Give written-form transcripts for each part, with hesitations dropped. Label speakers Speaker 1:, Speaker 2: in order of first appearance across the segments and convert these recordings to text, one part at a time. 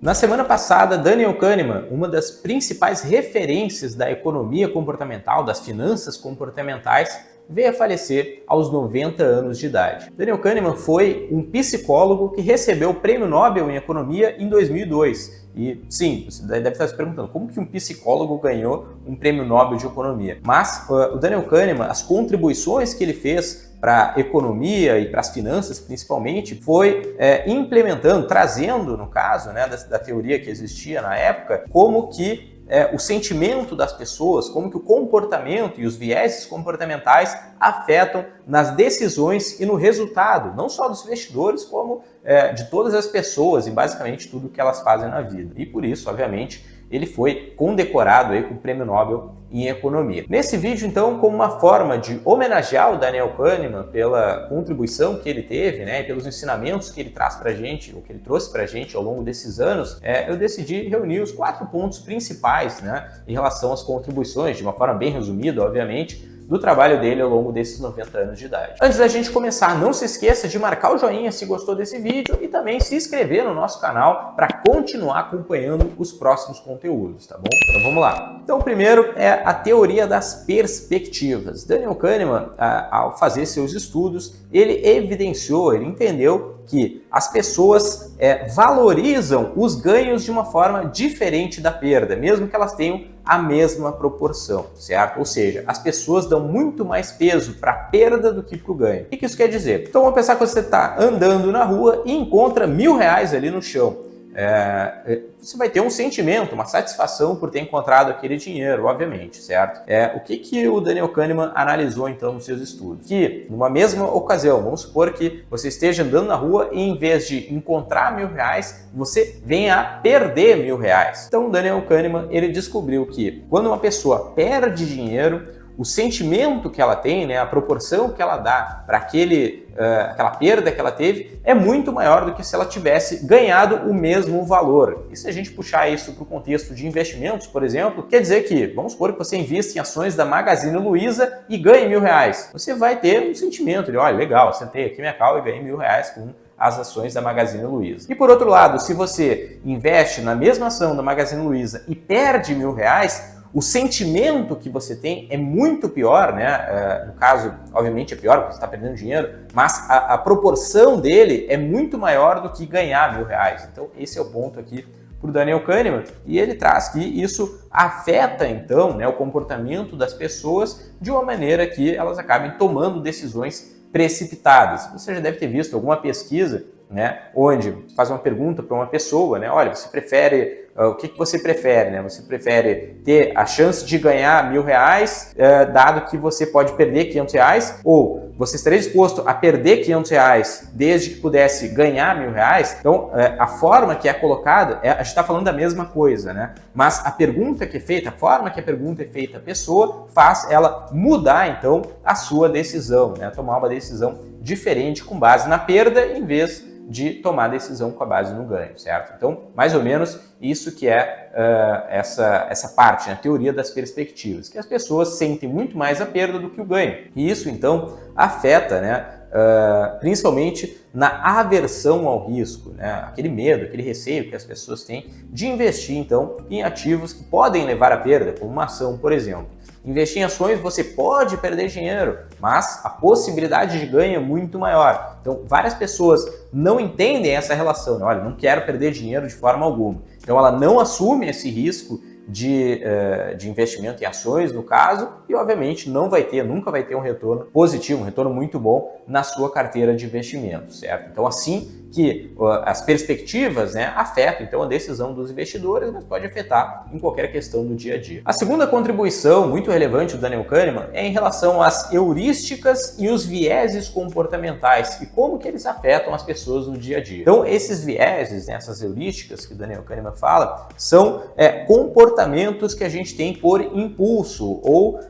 Speaker 1: Na semana passada, Daniel Kahneman, uma das principais referências da economia comportamental, das finanças comportamentais, veio a falecer aos 90 anos de idade. Daniel Kahneman foi um psicólogo que recebeu o Prêmio Nobel em Economia em 2002. E sim, você deve estar se perguntando, como que um psicólogo ganhou um Prêmio Nobel de Economia? Mas o Daniel Kahneman, as contribuições que ele fez para a economia e para as finanças principalmente, foi implementando, trazendo, no caso, né, da teoria que existia na época, como que o sentimento das pessoas, como que o comportamento e os vieses comportamentais afetam nas decisões e no resultado, não só dos investidores, como de todas as pessoas e basicamente tudo que elas fazem na vida. E por isso, obviamente, ele foi condecorado aí com o Prêmio Nobel em Economia. Nesse vídeo, então, como uma forma de homenagear o Daniel Kahneman pela contribuição que ele teve, né, e pelos ensinamentos que ele traz pra gente, ou que ele trouxe pra gente ao longo desses anos, eu decidi reunir os 4 pontos principais, né, em relação às contribuições, de uma forma bem resumida, obviamente, do trabalho dele ao longo desses 90 anos de idade. Antes da gente começar, não se esqueça de marcar o joinha se gostou desse vídeo e também se inscrever no nosso canal para continuar acompanhando os próximos conteúdos, tá bom? Então vamos lá. Então o primeiro é a teoria das perspectivas. Daniel Kahneman, ao fazer seus estudos, ele evidenciou, ele entendeu que as pessoas valorizam os ganhos de uma forma diferente da perda, mesmo que elas tenham a mesma proporção, certo? Ou seja, as pessoas dão muito mais peso para a perda do que para o ganho. O que isso quer dizer? Então vamos pensar que você está andando na rua e encontra R$1.000 ali no chão. Você vai ter um sentimento, uma satisfação por ter encontrado aquele dinheiro, obviamente, certo? O que o Daniel Kahneman analisou então nos seus estudos? Que numa mesma ocasião, vamos supor que você esteja andando na rua e em vez de encontrar R$1.000, você venha a perder R$1.000. Então o Daniel Kahneman, ele descobriu que quando uma pessoa perde dinheiro, o sentimento que ela tem, né, a proporção que ela dá para aquela perda que ela teve é muito maior do que se ela tivesse ganhado o mesmo valor. E se a gente puxar isso para o contexto de investimentos, por exemplo, quer dizer que, vamos supor que você investe em ações da Magazine Luiza e ganhe R$1.000. Você vai ter um sentimento de, olha, legal, sentei aqui minha cal e ganhei R$1.000 com as ações da Magazine Luiza. E por outro lado, se você investe na mesma ação da Magazine Luiza e perde R$1.000, o sentimento que você tem é muito pior, né? No caso, obviamente é pior porque você está perdendo dinheiro, mas a proporção dele é muito maior do que ganhar R$1.000. Então esse é o ponto aqui para o Daniel Kahneman, e ele traz que isso afeta então, né, o comportamento das pessoas de uma maneira que elas acabem tomando decisões precipitadas. Você já deve ter visto alguma pesquisa, né, onde faz uma pergunta para uma pessoa, né, olha, você prefere, o que você prefere, né? Você prefere ter a chance de ganhar R$1.000, dado que você pode perder R$500, ou você estaria disposto a perder R$500 desde que pudesse ganhar R$1.000? Então, a forma que é colocada, a gente está falando da mesma coisa, né? Mas a pergunta que é feita, a forma que a pergunta é feita à pessoa, faz ela mudar, então, a sua decisão, né? Tomar uma decisão diferente com base na perda, em vez de tomar decisão com a base no ganho, certo? Então, mais ou menos isso que é essa parte, né? A teoria das perspectivas, que as pessoas sentem muito mais a perda do que o ganho. E isso, então, afeta, né, principalmente na aversão ao risco, né? Aquele medo, aquele receio que as pessoas têm de investir, então, em ativos que podem levar à perda, como uma ação, por exemplo. Investir em ações você pode perder dinheiro, mas a possibilidade de ganho é muito maior. Então, várias pessoas não entendem essa relação, né? Olha, não quero perder dinheiro de forma alguma. Então, ela não assume esse risco de investimento em ações, no caso, e obviamente nunca vai ter um retorno positivo, um retorno muito bom na sua carteira de investimento, certo? Então, assim que as perspectivas, né, afetam então a decisão dos investidores, mas pode afetar em qualquer questão do dia a dia. A segunda contribuição muito relevante do Daniel Kahneman é em relação às heurísticas e os vieses comportamentais e como que eles afetam as pessoas no dia a dia. Então, esses vieses, né, essas heurísticas que o Daniel Kahneman fala, são comportamentos que a gente tem por impulso ou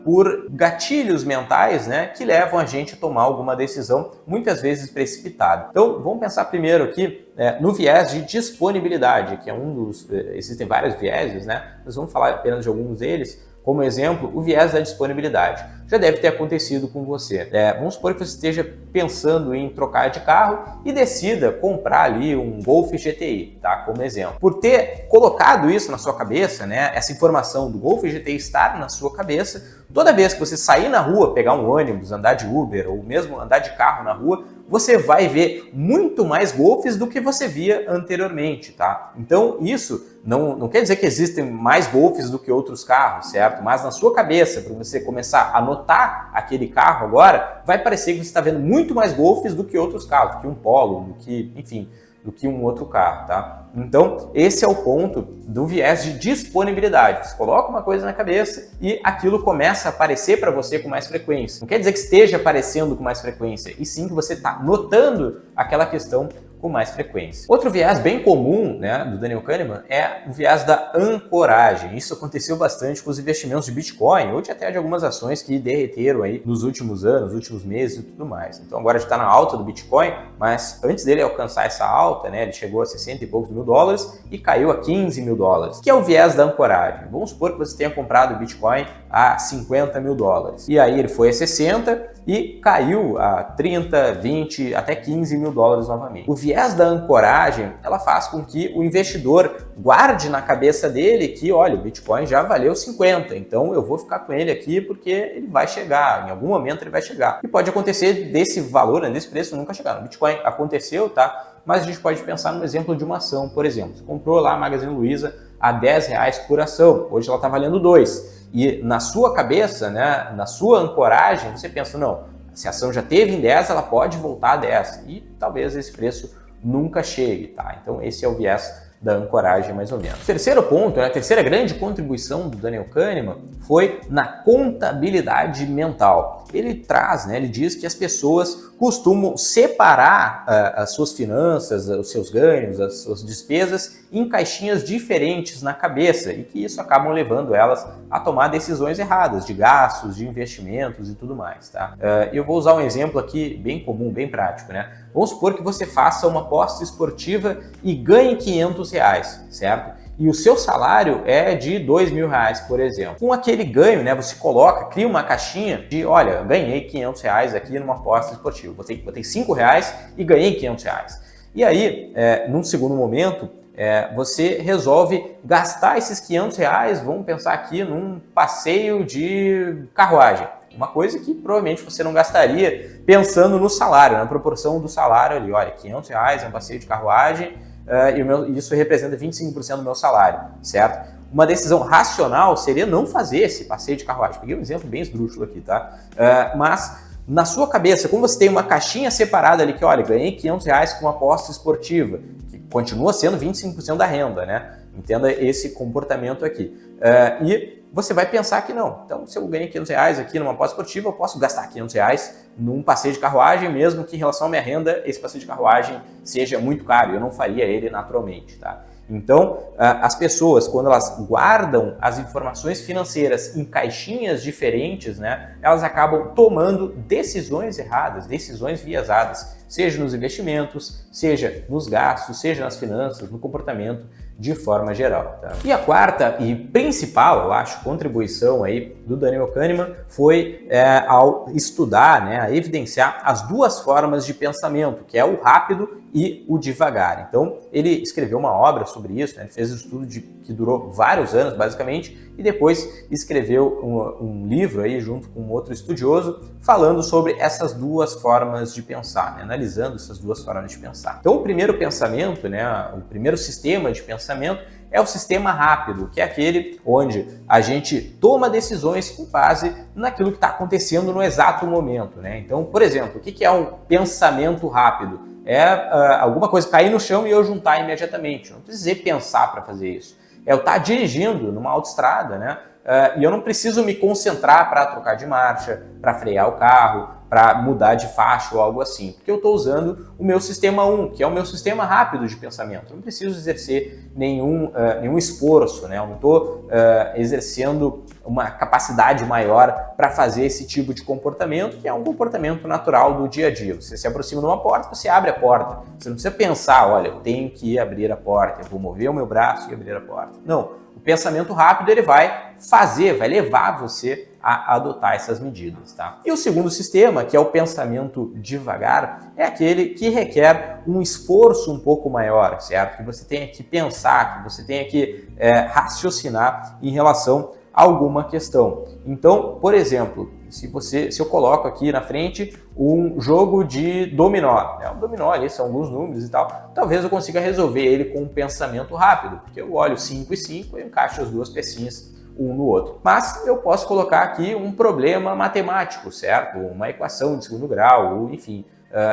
Speaker 1: por gatilhos mentais, né, que levam a gente a tomar alguma decisão, muitas vezes precipitada. Então, vamos pensar primeiro aqui no viés de disponibilidade, que é um dos... existem vários vieses, né? Nós vamos falar apenas de alguns deles, Como exemplo, o viés da disponibilidade. Já deve ter acontecido com você. Vamos supor que você esteja pensando em trocar de carro e decida comprar ali um Golf GTI, tá? Como exemplo. Por ter colocado isso na sua cabeça, né, essa informação do Golf GTI estar na sua cabeça, toda vez que você sair na rua, pegar um ônibus, andar de Uber ou mesmo andar de carro na rua, você vai ver muito mais Golfs do que você via anteriormente, tá? Então isso não quer dizer que existem mais Golfs do que outros carros, certo? Mas na sua cabeça, para você começar a notar aquele carro agora, vai parecer que você está vendo muito mais Golfs do que outros carros, do que um Polo, do que, enfim, do que um outro carro, tá? Então, esse é o ponto do viés de disponibilidade. Você coloca uma coisa na cabeça e aquilo começa a aparecer para você com mais frequência. Não quer dizer que esteja aparecendo com mais frequência, e sim que você está notando aquela questão com mais frequência. Outro viés bem comum, né, do Daniel Kahneman é o viés da ancoragem. Isso aconteceu bastante com os investimentos de Bitcoin, ou até de algumas ações que derreteram aí nos últimos anos, últimos meses e tudo mais. Então agora a gente está na alta do Bitcoin, mas antes dele alcançar essa alta, né, ele chegou a 60 e poucos mil dólares e caiu a 15 mil dólares, que é o viés da ancoragem. Vamos supor que você tenha comprado o Bitcoin a 50 mil dólares. E aí ele foi a 60 e caiu a 30, 20, até 15 mil dólares novamente. O viés da ancoragem, ela faz com que o investidor guarde na cabeça dele que, olha, o Bitcoin já valeu 50, então eu vou ficar com ele aqui porque ele vai chegar, em algum momento ele vai chegar. E pode acontecer desse valor, né, desse preço nunca chegar. No Bitcoin aconteceu, tá? Mas a gente pode pensar no exemplo de uma ação, por exemplo. Você comprou lá a Magazine Luiza a R$10 por ação, hoje ela está valendo 2. E na sua cabeça, né, na sua ancoragem, você pensa, não, se a ação já teve em 10, ela pode voltar a 10. E talvez esse preço nunca chegue, tá? Então esse é o viés da ancoragem, mais ou menos. O terceiro ponto, né, a terceira grande contribuição do Daniel Kahneman foi na contabilidade mental. Ele traz, né, ele diz que as pessoas costumam separar as suas finanças, os seus ganhos, as suas despesas em caixinhas diferentes na cabeça e que isso acabam levando elas a tomar decisões erradas de gastos, de investimentos e tudo mais, tá? Eu vou usar um exemplo aqui bem comum, bem prático, né? Vamos supor que você faça uma aposta esportiva e ganhe R$500, certo? E o seu salário é de R$2.000, por exemplo. Com aquele ganho, né, você cria uma caixinha de, olha, ganhei R$500 aqui numa aposta esportiva. Botei R$5 e ganhei R$500. E aí, num segundo momento, você resolve gastar esses R$500, vamos pensar aqui num passeio de carruagem. Uma coisa que provavelmente você não gastaria pensando no salário, na proporção do salário ali. Olha, R$500 é um passeio de carruagem e isso representa 25% do meu salário, certo? Uma decisão racional seria não fazer esse passeio de carruagem. Peguei um exemplo bem esdrúxulo aqui, tá? Mas na sua cabeça, como você tem uma caixinha separada ali que, olha, ganhei R$500 com uma aposta esportiva, que continua sendo 25% da renda, né? Entenda esse comportamento aqui. E você vai pensar que não. Então, se eu ganhei R$500 aqui numa aposta esportiva, eu posso gastar R$500 num passeio de carruagem, mesmo que em relação à minha renda, esse passeio de carruagem seja muito caro. Eu não faria ele naturalmente, tá? Então, as pessoas, quando elas guardam as informações financeiras em caixinhas diferentes, né, elas acabam tomando decisões erradas, decisões viesadas, seja nos investimentos, seja nos gastos, seja nas finanças, no comportamento de forma geral. Tá? E a quarta e principal, eu acho, contribuição aí do Daniel Kahneman foi ao estudar, né, a evidenciar as duas formas de pensamento, que é o rápido e o devagar. Então, ele escreveu uma obra sobre isso, né? Ele fez um estudo que durou vários anos, basicamente, e depois escreveu um livro aí junto com outro estudioso falando sobre essas duas formas de pensar, né? Analisando essas duas formas de pensar. Então, o primeiro pensamento, né, o primeiro sistema de pensamento é o sistema rápido, que é aquele onde a gente toma decisões com base naquilo que está acontecendo no exato momento, né? Então, por exemplo, o que é um pensamento rápido? Alguma coisa cair no chão e eu juntar imediatamente. Eu não precisei pensar para fazer isso. Eu estar dirigindo numa autoestrada, né? E eu não preciso me concentrar para trocar de marcha, para frear o carro, para mudar de faixa ou algo assim, porque eu estou usando o meu sistema 1, que é o meu sistema rápido de pensamento. Eu não preciso exercer nenhum esforço, né? Eu não estou exercendo uma capacidade maior para fazer esse tipo de comportamento, que é um comportamento natural do dia a dia. Você se aproxima de uma porta, você abre a porta. Você não precisa pensar, olha, eu tenho que abrir a porta, eu vou mover o meu braço e abrir a porta. Não, o pensamento rápido ele vai levar você a adotar essas medidas, tá? E o segundo sistema, que é o pensamento devagar, é aquele que requer um esforço um pouco maior, certo? Que você tenha que pensar, que você tenha que raciocinar em relação a alguma questão. Então, por exemplo, se eu coloco aqui na frente um jogo de dominó, um dominó ali são alguns números e tal, talvez eu consiga resolver ele com um pensamento rápido, porque eu olho 5 e 5 e encaixo as duas pecinhas um no outro. Mas eu posso colocar aqui um problema matemático, certo? Uma equação de segundo grau, ou enfim,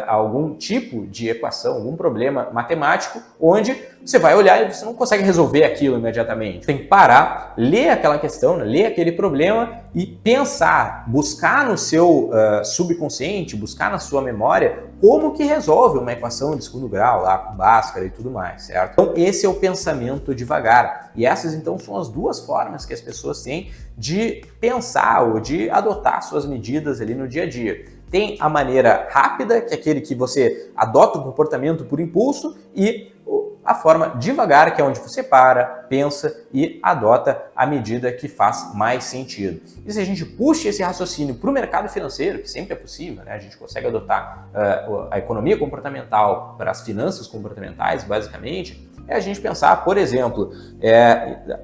Speaker 1: algum tipo de equação, algum problema matemático, onde você vai olhar e você não consegue resolver aquilo imediatamente. Tem que parar, ler aquela questão, né? Ler aquele problema e pensar, buscar no seu subconsciente, buscar na sua memória como que resolve uma equação de segundo grau, lá com Bhaskara e tudo mais, certo? Então esse é o pensamento devagar. E essas então são as duas formas que as pessoas têm de pensar ou de adotar suas medidas ali no dia a dia. Tem a maneira rápida, que é aquele que você adota o comportamento por impulso, e a forma devagar, que é onde você para, pensa e adota a medida que faz mais sentido. E se a gente puxa esse raciocínio para o mercado financeiro, que sempre é possível, né? A gente consegue adotar a economia comportamental para as finanças comportamentais, basicamente, é a gente pensar, por exemplo,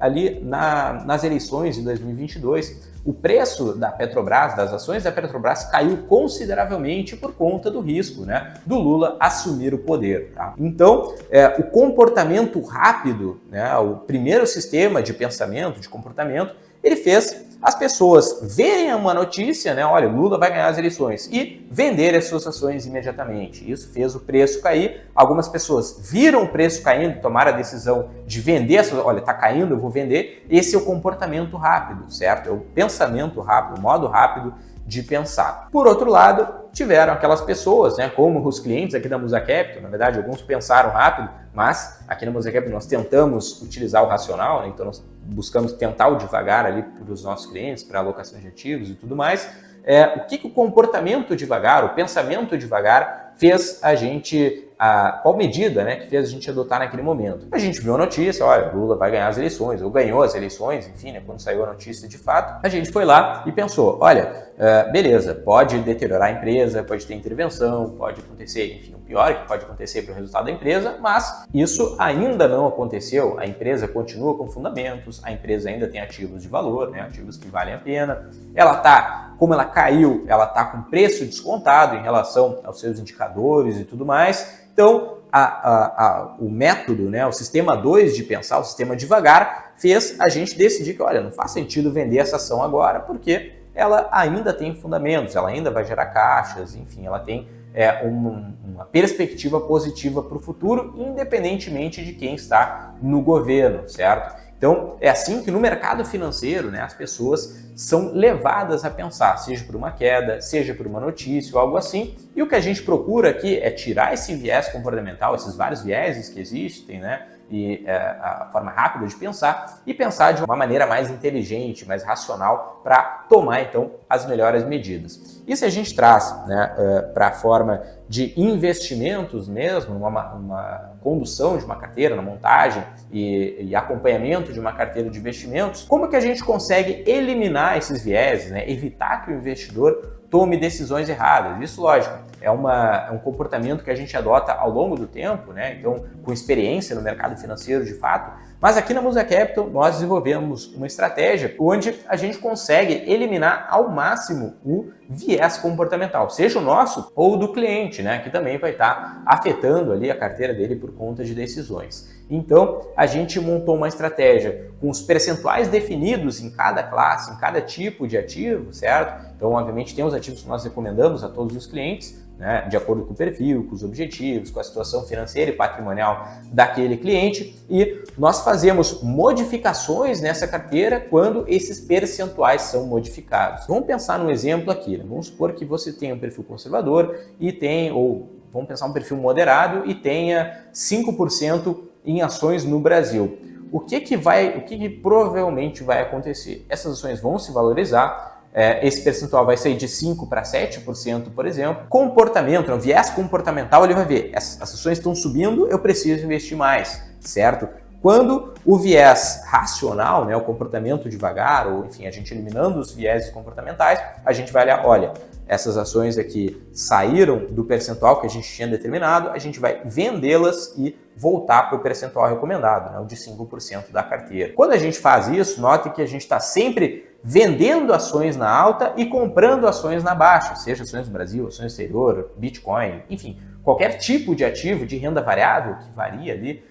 Speaker 1: ali nas eleições de 2022, o preço da Petrobras, das ações da Petrobras, caiu consideravelmente por conta do risco, né, do Lula assumir o poder. Tá? Então, o comportamento rápido, né, o primeiro sistema de pensamento, de comportamento, ele fez as pessoas verem uma notícia, né, olha, Lula vai ganhar as eleições, e vender as suas ações imediatamente. Isso fez o preço cair. Algumas pessoas viram o preço caindo, tomaram a decisão de vender as suas, olha, está caindo, eu vou vender. Esse é o comportamento rápido, certo? É o pensamento rápido, o modo rápido de pensar. Por outro lado, tiveram aquelas pessoas, né, como os clientes aqui da Musa Capital, na verdade alguns pensaram rápido, mas aqui na Musa Capital nós tentamos utilizar o racional, né, então nós buscamos tentar o devagar ali para os nossos clientes, para alocação de ativos e tudo mais. O que o comportamento devagar, o pensamento devagar fez a gente, qual medida, né, que fez a gente adotar naquele momento? A gente viu a notícia, olha, Lula vai ganhar as eleições, ou ganhou as eleições, enfim, né, quando saiu a notícia de fato, a gente foi lá e pensou, olha, beleza, pode deteriorar a empresa, pode ter intervenção, pode acontecer, enfim, o pior que pode acontecer para o resultado da empresa, mas isso ainda não aconteceu, a empresa continua com fundamentos, a empresa ainda tem ativos de valor, né, ativos que valem a pena, como ela caiu, ela está com preço descontado em relação aos seus indicadores e tudo mais. Então, o método, né, o sistema 2 de pensar, o sistema devagar, fez a gente decidir que, olha, não faz sentido vender essa ação agora, porque ela ainda tem fundamentos, ela ainda vai gerar caixas, enfim, ela tem uma perspectiva positiva para o futuro, independentemente de quem está no governo, certo? Então, é assim que no mercado financeiro, né, as pessoas são levadas a pensar, seja por uma queda, seja por uma notícia ou algo assim. E o que a gente procura aqui é tirar esse viés comportamental, esses vários vieses que existem, né, e a forma rápida de pensar, e pensar de uma maneira mais inteligente, mais racional, para tomar, então, as melhores medidas. E se a gente traz, né, para a forma de investimentos mesmo, uma condução de uma carteira, na montagem e acompanhamento de uma carteira de investimentos, como que a gente consegue eliminar esses vieses, né, evitar que o investidor tome decisões erradas? Isso, lógico, é um comportamento que a gente adota ao longo do tempo, né? Então, com experiência no mercado financeiro de fato. Mas aqui na Musa Capital nós desenvolvemos uma estratégia onde a gente consegue eliminar ao máximo o viés comportamental, seja o nosso ou do cliente, né? Que também vai estar afetando ali a carteira dele por conta de decisões. Então, a gente montou uma estratégia com os percentuais definidos em cada classe, em cada tipo de ativo, certo? Então, obviamente, tem os ativos que nós recomendamos a todos os clientes, né, de acordo com o perfil, com os objetivos, com a situação financeira e patrimonial daquele cliente, e nós fazemos modificações nessa carteira quando esses percentuais são modificados. Vamos pensar num exemplo aqui, né? Vamos supor que você tem um perfil conservador e vamos pensar um perfil moderado e tenha 5% em ações no Brasil. O que provavelmente vai acontecer? Essas ações vão se valorizar, esse percentual vai sair de 5% para 7%, por exemplo. Comportamento, um viés comportamental, ele vai ver, as ações estão subindo, eu preciso investir mais, certo? Quando o viés racional, né, o comportamento devagar, ou enfim, a gente eliminando os vieses comportamentais, a gente vai olhar, olha, essas ações aqui saíram do percentual que a gente tinha determinado, a gente vai vendê-las e voltar para o percentual recomendado, né, o de 5% da carteira. Quando a gente faz isso, note que a gente está sempre vendendo ações na alta e comprando ações na baixa, seja ações do Brasil, ações do exterior, Bitcoin, enfim, qualquer tipo de ativo de renda variável que varia ali,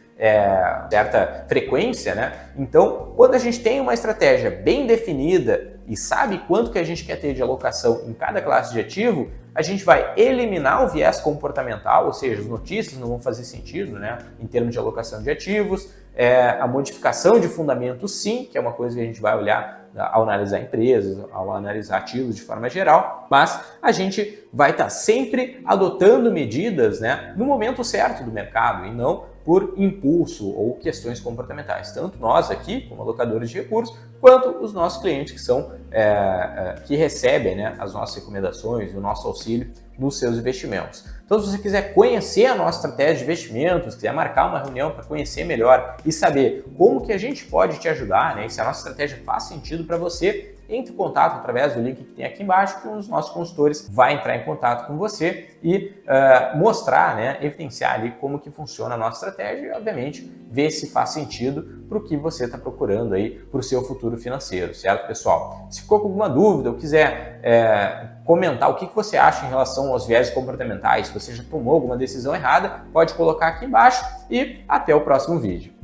Speaker 1: certa frequência, né? Então, quando a gente tem uma estratégia bem definida e sabe quanto que a gente quer ter de alocação em cada classe de ativo, a gente vai eliminar o viés comportamental, ou seja, as notícias não vão fazer sentido, né, em termos de alocação de ativos, a modificação de fundamentos sim, que é uma coisa que a gente vai olhar ao analisar empresas, ao analisar ativos de forma geral, mas a gente vai estar sempre adotando medidas, né, no momento certo do mercado e não por impulso ou questões comportamentais. Tanto nós aqui, como alocadores de recursos, quanto os nossos clientes que são que recebem, né, as nossas recomendações, o nosso auxílio nos seus investimentos. Então, se você quiser conhecer a nossa estratégia de investimentos, quiser marcar uma reunião para conhecer melhor e saber como que a gente pode te ajudar, né, e se a nossa estratégia faz sentido para você, entre em contato através do link que tem aqui embaixo, que um dos nossos consultores vai entrar em contato com você e mostrar, né, evidenciar ali como que funciona a nossa estratégia e, obviamente, ver se faz sentido para o que você está procurando aí para o seu futuro financeiro, certo, pessoal? Se ficou com alguma dúvida ou quiser comentar o que você acha em relação aos viés comportamentais, se você já tomou alguma decisão errada, pode colocar aqui embaixo e até o próximo vídeo.